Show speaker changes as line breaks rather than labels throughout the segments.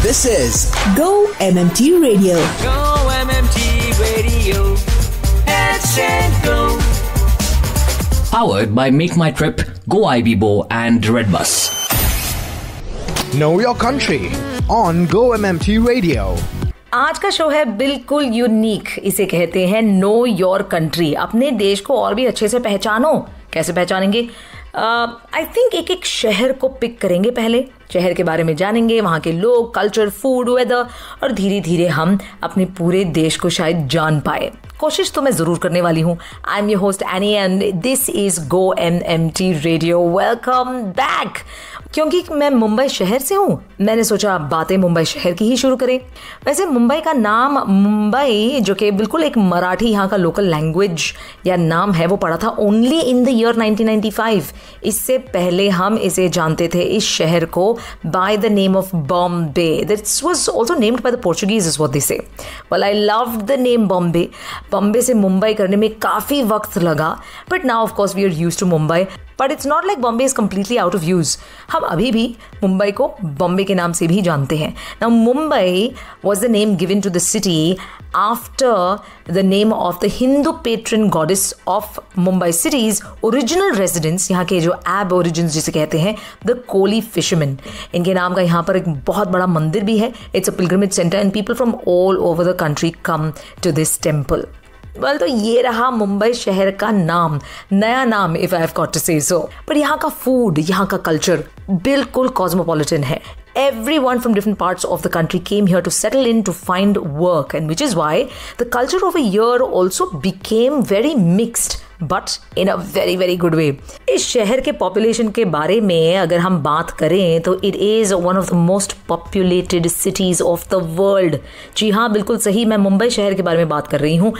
This is Go MMT Radio.
Go MMT Radio. Let's go.
Powered by Make My Trip, Go IBBO and Redbus.
Know your country on Go MMT Radio.
आज का show है बिल्कुल unique. इसे कहते हैं know your country. अपने देश को और भी अच्छे से पहचानो। कैसे पहचानेंगे? आई थिंक एक एक शहर को पिक करेंगे। पहले शहर के बारे में जानेंगे, वहाँ के लोग, कल्चर, फूड, वेदर, और धीरे धीरे हम अपने पूरे देश को शायद जान पाए। कोशिश तो मैं ज़रूर करने वाली हूँ। I am your host any and this is go MMT radio. Welcome back. क्योंकि मैं मुंबई शहर से हूँ, मैंने सोचा बातें मुंबई शहर की ही शुरू करें। वैसे मुंबई का नाम मुंबई, जो कि बिल्कुल एक मराठी यहाँ का लोकल लैंग्वेज या नाम है, वो पड़ा था ओनली इन द ईयर 1995। इससे पहले हम इसे जानते थे, इस शहर को, by the name of Bombay. This was also named by the Portuguese is what they say. Well, I loved the name Bombay. Bombay से मुंबई करने में काफ़ी वक्त लगा, but now of course we are used to Mumbai. But it's not like Bombay is completely out of use. हम अभी भी मुंबई को बॉम्बे के नाम से भी जानते हैं. Now Mumbai was the name given to the city after the name of the Hindu patron goddess of Mumbai city's original residents, यहाँ के जो aborigines जिसे कहते हैं, the Koli fishermen. इनके नाम का यहाँ पर एक बहुत बड़ा मंदिर भी है. It's a pilgrimage center and people from all over the country come to this temple. Well, तो ये रहा मुंबई शहर का नाम, नया नाम, if I have got to say so. पर यहाँ का फूड, यहाँ का कल्चर बिल्कुल कॉस्मोपॉलिटन है. Everyone from different parts of the country came here to settle in to find work, and which is why the culture over here also became very mixed, but in a very very good way. इस शहर के population के बारे में अगर हम बात करें तो it is one of the most populated cities of the world. जी हाँ, बिल्कुल सही, मैं मुंबई शहर के बारे में बात कर रही हूँ.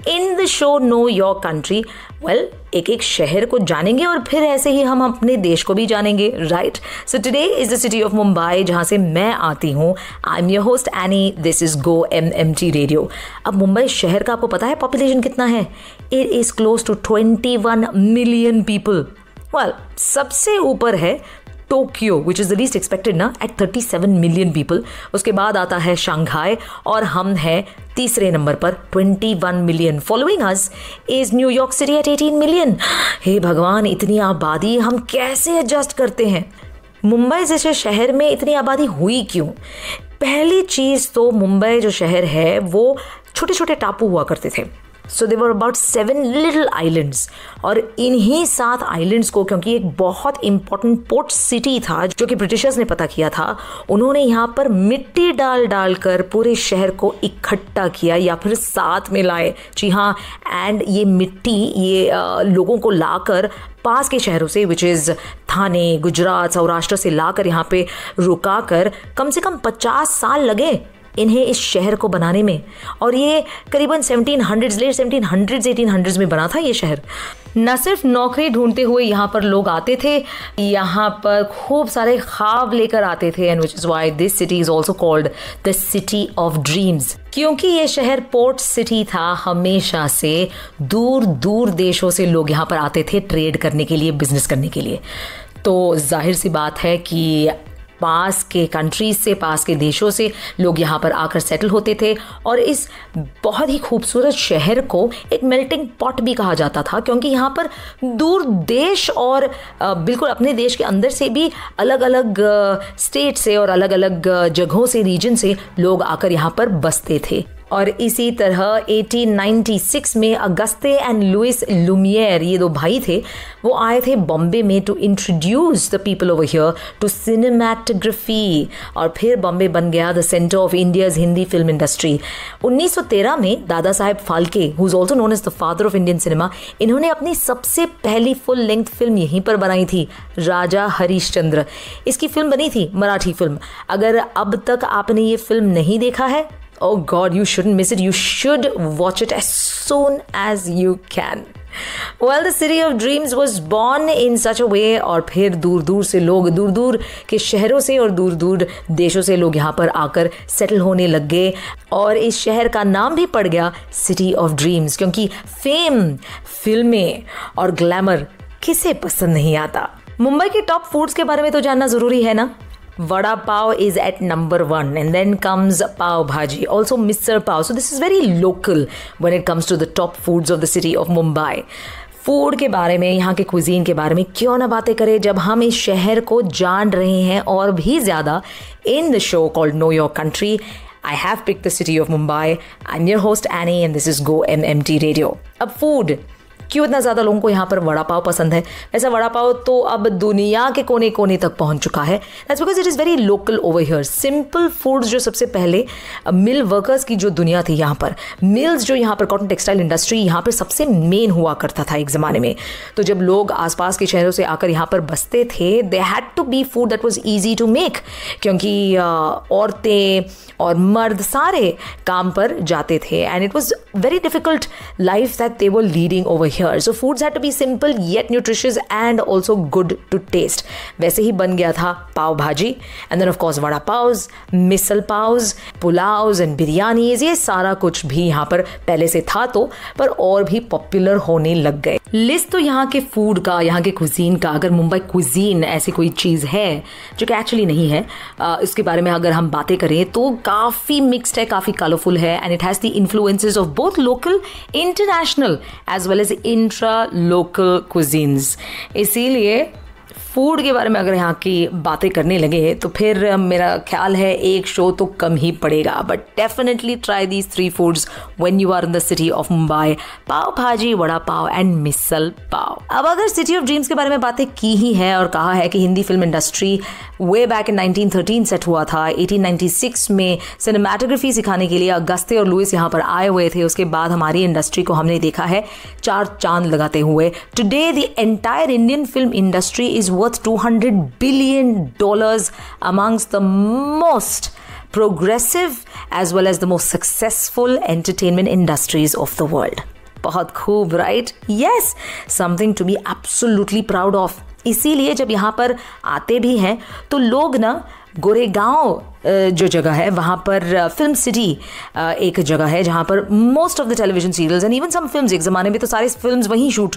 In the show Know Your Country, well, एक एक शहर को जानेंगे और फिर ऐसे ही हम अपने देश को भी जानेंगे, right? So today is the city of Mumbai, जहाँ से मैं आती हूँ. I am your host any, this is go MMT radio. अब मुंबई शहर का आपको पता है पॉपुलेशन कितना है? It is close to 21 million people. Well, सबसे ऊपर है Tokyo, which is the least expected ना, एट 37 मिलियन पीपल. उसके बाद आता है शंघाई और हम हैं तीसरे नंबर पर 21 million. Following us is New York city at 18 million. हे भगवान, इतनी आबादी हम कैसे एडजस्ट करते हैं? मुंबई जैसे शहर में इतनी आबादी हुई क्यों? पहली चीज़ तो मुंबई जो शहर है वो छोटे छोटे टापू हुआ करते थे. So there were about 7 little islands. और इन्हीं 7 आइलैंड्स को, क्योंकि एक बहुत इंपॉर्टेंट पोर्ट सिटी था जो कि ब्रिटिशर्स ने पता किया था, उन्होंने यहाँ पर मिट्टी डाल कर पूरे शहर को इकट्ठा किया या फिर साथ में लाए. जी हाँ, एंड ये मिट्टी ये लोगों को लाकर पास के शहरों से, विच इज़ थाने, गुजरात, सौराष्ट्र से लाकर यहाँ पे रुका कर कम से कम 50 साल लगे इन्हें इस शहर को बनाने में. और ये करीबन 1700s, लेट 1700s 1800s में बना था ये शहर. न सिर्फ नौकरी ढूंढते हुए यहाँ पर लोग आते थे, यहाँ पर खूब सारे ख्वाब लेकर आते थे, and which is why this city is also called the city of dreams. क्योंकि ये शहर पोर्ट सिटी था, हमेशा से दूर दूर देशों से लोग यहाँ पर आते थे ट्रेड करने के लिए, बिजनेस करने के लिए. तो जाहिर सी बात है कि पास के कंट्रीज से, पास के देशों से लोग यहाँ पर आकर सेटल होते थे. और इस बहुत ही खूबसूरत शहर को एक मेल्टिंग पॉट भी कहा जाता था, क्योंकि यहाँ पर दूर देश और बिल्कुल अपने देश के अंदर से भी अलग अलग स्टेट से और अलग अलग जगहों से, रीजन से लोग आकर यहाँ पर बसते थे. और इसी तरह 1896 में अगस्ते एंड लुइस लुमियर, ये दो भाई थे, वो आए थे बॉम्बे में to introduce the people over here to cinematography. और फिर बॉम्बे बन गया the centre of India's Hindi film industry. 1913 में Dada Saheb Phalke, who is also known as the father of Indian cinema, इन्होंने अपनी सबसे पहली फुल लेंथ फिल्म यहीं पर बनाई थी, राजा हरिश्चंद्र. इसकी फिल्म बनी थी, मराठी फिल्म. अगर अब तक आपने ये फिल्म नहीं देखा है, oh God, you shouldn't miss it. You should watch it as soon as you can. Well, the city of dreams was born in such a way. और फिर दूर दूर से लोग, दूर दूर के शहरों से और दूर दूर देशों से लोग यहाँ पर आकर सेटल होने लग गए. और इस शहर का नाम भी पड़ गया सिटी ऑफ ड्रीम्स, क्योंकि फेम, फिल्में और ग्लैमर किसे पसंद नहीं आता. मुंबई के टॉप फूड्स के बारे में तो जानना ज़रूरी है ना. Vada pav is at number 1, and then comes pav bhaji, also misal pav. So this is very local when it comes to the top foods of the city of Mumbai. Food के बारे में, यहाँ के cuisine के बारे में क्यों ना बातें करें जब हम इस शहर को जान रहे हैं और भी ज़्यादा in the show called Know Your Country. I have picked the city of Mumbai. I'm your host Annie and this is Go MMT Radio. अब फूड क्यों इतना ज़्यादा लोगों को यहाँ पर वड़ा पाव पसंद है? वैसा वड़ा पाव तो अब दुनिया के कोने कोने तक पहुँच चुका है. That's because it is very local over here. Simple foods जो सबसे पहले मिल वर्कर्स की जो दुनिया थी यहाँ पर, मिल्स जो यहाँ पर कॉटन टेक्सटाइल इंडस्ट्री यहाँ पर सबसे मेन हुआ करता था एक ज़माने में. तो जब लोग आसपास के शहरों से आकर यहाँ पर बसते थे, they had to be food that was easy to make, क्योंकि औरतें और मर्द सारे काम पर जाते थे and it was very difficult life that they were leading over here. So foods had to be simple yet nutritious and also good to taste. वैसे ही बन गया था पाव भाजी and then of course vada pavs, misal pavs, pulavs and biryanis, ये सारा कुछ भी यहाँ पर पहले से था तो पर और भी पॉपुलर होने लग गए. लिस्ट तो यहाँ के फूड का, यहाँ के कुजीन का, अगर मुंबई कुजीन ऐसी कोई चीज़ है जो कि एक्चुअली नहीं है, इसके बारे में अगर हम बातें करें तो काफ़ी मिक्स्ड है, काफ़ी कलरफुल है and it has the influences of both local, international as well as intra local cuisines. इसीलिए फूड के बारे में अगर यहाँ की बातें करने लगे तो फिर मेरा ख्याल है एक शो तो कम ही पड़ेगा. But definitely try these 3 foods when you are in the city of Mumbai. Pav bhaji, vada pav and misal pav. अब अगर सिटी ऑफ ड्रीम्स के बारे में बातें की ही है और कहा है कि Hindi film industry way back in 1913 set हुआ था, 1896 में सिनेमाटोग्राफी सिखाने के लिए अगस्ते और लुइस यहाँ पर आए हुए थे. उसके बाद हमारी इंडस्ट्री को हमने देखा है 4 चांद लगाते हुए. Today the entire Indian film industry is worth $200 billion amongst the most progressive as well as the most successful entertainment industries of the world. बहुत खूब, right? Yes, something to be absolutely proud of. इसीलिए जब यहाँ पर आते भी हैं तो लोग ना गोरेगांव जो जगह है वहाँ पर फिल्म सिटी एक जगह है जहाँ पर most of the television serials and even some films, एक ज़माने में तो सारे फिल्म्स वहीं शूट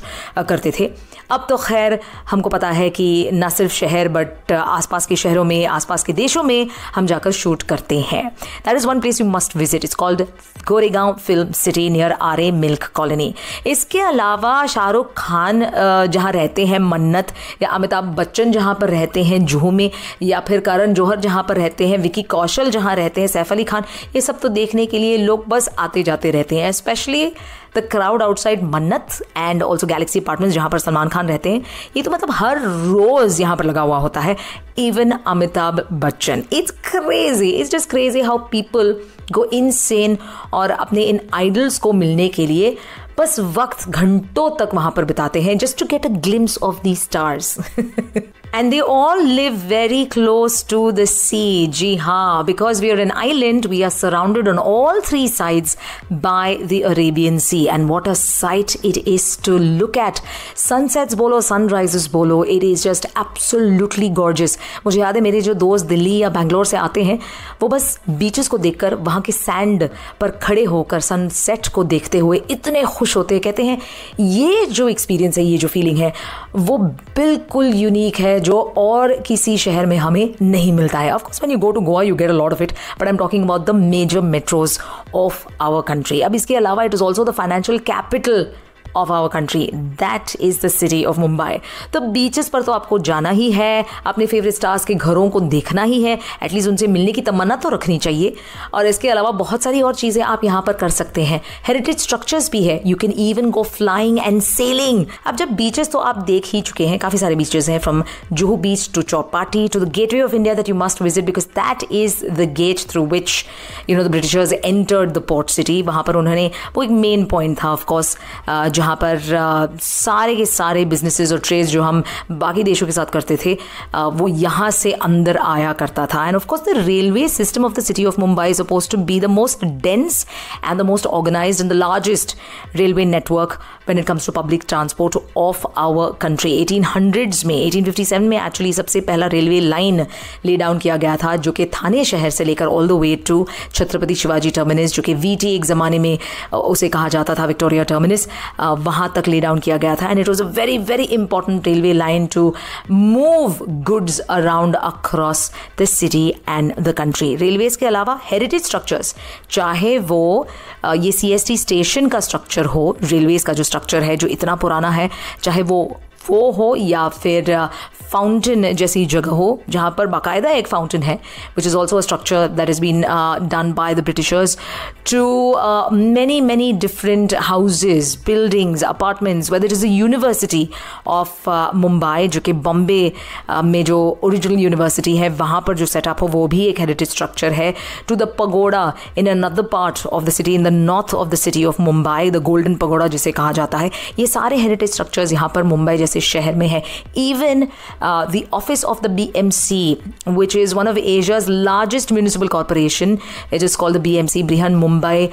करते थे. अब तो खैर हमको पता है कि न सिर्फ शहर बट आसपास के शहरों में, आसपास के देशों में हम जाकर शूट करते हैं. That is one place you must visit. It's called Goregaon film city near R.A.. Milk colony. इसके अलावा शाहरुख खान जहाँ रहते हैं मन्नत, या अमिताभ बच्चन जहाँ पर रहते हैं जुहू में, या फिर करण जौहर जहाँ पर रहते हैं, विकी कौशल जहाँ रहते हैं, सैफ अली खान, ये सब तो देखने के लिए लोग बस आते जाते रहते हैं. स्पेशली द क्राउड आउटसाइड मन्नत एंड ऑल्सो गैलेक्सी अपार्टमेंट्स जहाँ पर सलमान खान रहते हैं, ये तो मतलब हर रोज यहाँ पर लगा हुआ होता है. Even Amitabh Bachchan. It's crazy, it's just crazy how people go insane और अपने इन आइडल्स को मिलने के लिए बस वक्त घंटों तक वहां पर बिताते हैं just to get a glimpse of these stars. And they all live very close to the sea. जी हाँ, because we are an island, we are surrounded on all 3 sides by the Arabian Sea. And what a sight it is to look at. Sunsets बोलो, sunrises बोलो, it is just absolutely gorgeous. मुझे याद है मेरे जो दोस्त दिल्ली या बैंगलोर से आते हैं, वो बस बीचेस को देखकर, वहाँ के सैंड पर खड़े होकर सनसेट को देखते हुए इतने खुश होते हैं. कहते हैं ये जो एक्सपीरियंस है, ये जो फीलिंग है, वो बिल्कुल यूनिक है, जो और किसी शहर में हमें नहीं मिलता है. Of course when you go to Goa you get a lot of it, but I am talking about the major metros of our country. अब इसके अलावा it is also the financial capital of our country. That is the city of Mumbai. तो beaches पर तो आपको जाना ही है, अपने फेवरेट स्टार्स के घरों को देखना ही है, एटलीस्ट उनसे मिलने की तमन्ना तो रखनी चाहिए. और इसके अलावा बहुत सारी और चीज़ें आप यहाँ पर कर सकते हैं. हेरिटेज स्ट्रक्चर्स भी है, you can even go flying and selling. अब जब बीचेस तो आप देख ही चुके हैं, काफ़ी सारे बीचेस हैं, from Juhu beach to Chowpatty to the gateway of India that you must visit because that is the gate through which the Britishers entered the port city. वहाँ पर उन्होंने, वो एक मेन पॉइंट था ऑफकोर्स, जहाँ पर सारे के सारे बिजनेसेस और ट्रेड्स जो हम बाकी देशों के साथ करते थे, वो यहाँ से अंदर आया करता था. And of course the railway system of the city of Mumbai is supposed to be the most dense and the most organised and the largest railway network when it comes to public transport of our country. 1800s में 1857 में actually सबसे पहला railway line lay down किया गया था, जो कि थाने शहर से लेकर all the way to Chhatrapati Shivaji terminus, जो कि VT एक ज़माने में उसे कहा जाता था, विक्टोरिया टर्मिनस, वहाँ तक ले डाउन किया गया था. And it was a very very important railway line to move goods around across the city and the country. Railways के अलावा हेरिटेज स्ट्रक्चर्स, चाहे वो ये CST स्टेशन का स्ट्रक्चर हो, रेलवेज का जो स्ट्रक्चर है जो इतना पुराना है, चाहे वो हो या फिर फाउंटेन जैसी जगह हो जहाँ पर बाकायदा एक फाउंटेन है, which is also a structure that is been done by the Britishers, to many different houses, buildings, apartments, whether it is a university of Mumbai, जो कि बॉम्बे में जो ओरिजिनल यूनिवर्सिटी है वहाँ पर जो सेटअप हो वो भी एक हेरिटेज स्ट्रक्चर है, to the pagoda in another part of the city, in the north of the city of Mumbai, the golden pagoda जिसे कहा जाता है. ये सारे हेरिटेज स्ट्रक्चर्स यहाँ पर मुंबई जैसे शहर में है. Even the office of the BMC, which is one of Asia's largest municipal corporation, it is called the BMC, Brihan Mumbai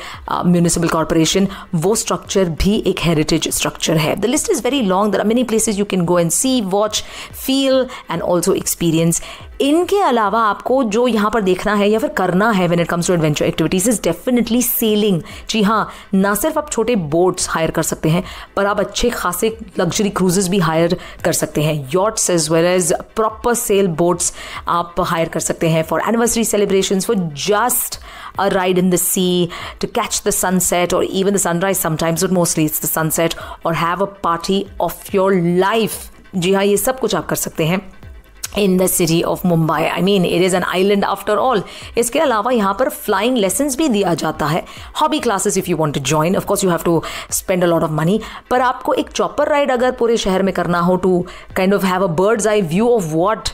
Municipal Corporation, वो structure भी एक heritage structure है. The list is very long. There are many places you can go and see, watch, feel and also experience. इनके अलावा आपको जो यहाँ पर देखना है या फिर करना है when it comes to adventure activities is definitely sailing. जी हाँ, ना सिर्फ आप छोटे बोट्स हायर कर सकते हैं, पर आप अच्छे खासे लग्जरी क्रूजेस भी हायर कर सकते हैं. Yachts as well as proper sail boats आप हायर कर सकते हैं for anniversary celebrations, for just a ride in the sea, to catch the sunset or even the sunrise sometimes, but mostly it's the sunset, or have a party of your life. जी हाँ, ये सब कुछ आप कर सकते हैं in the city of Mumbai. I mean, it is an island after all. इसके अलावा यहाँ पर flying lessons भी दिया जाता है, hobby classes if you want to join. Of course you have to spend a lot of money. पर आपको एक chopper ride अगर पूरे शहर में करना हो, to kind of have a bird's eye view of what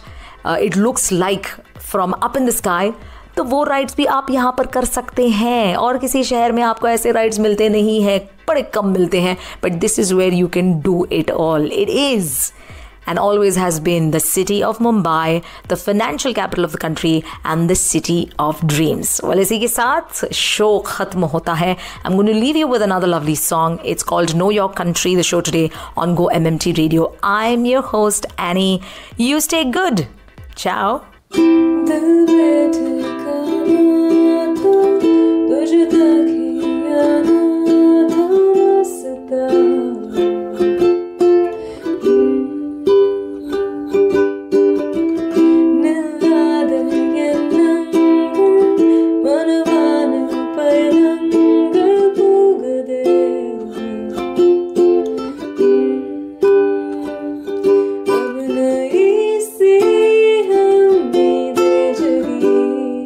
it looks like from up in the sky, तो वो राइड्स भी आप यहाँ पर कर सकते हैं. और किसी शहर में आपको ऐसे राइड्स मिलते नहीं हैं, बड़े कम मिलते हैं, but this is where you can do it all. It is and always has been the city of Mumbai, the financial capital of the country and the city of dreams. Well, इसी के साथ show खत्म होता है. I'm going to leave you with another lovely song. It's called Know Your Country, the show today on Go MMT Radio. I'm your host Annie. You stay good. Ciao.
अब नई सी हमें दे जगी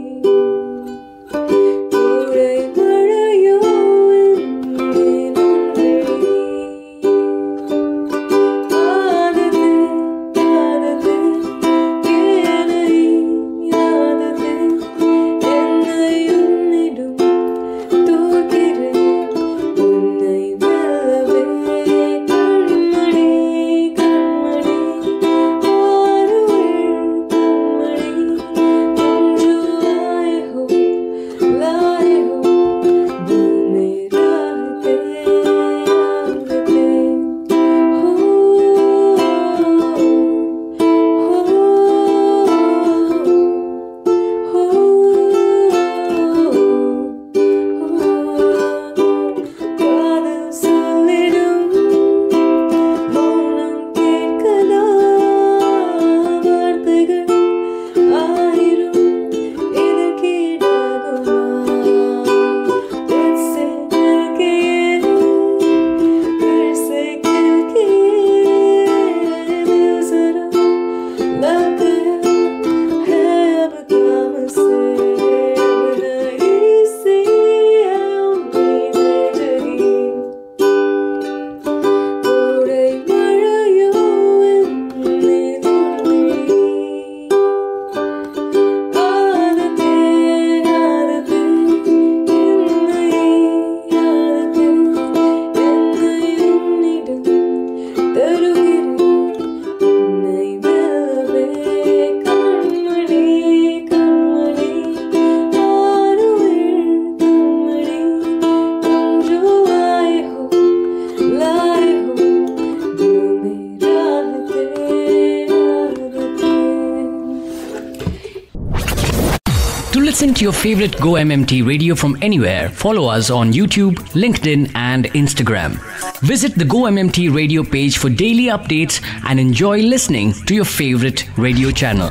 listen to your favorite Go MMT radio from anywhere, follow us on YouTube, LinkedIn and Instagram. Visit the Go MMT radio page for daily updates and enjoy listening to your favorite radio channel.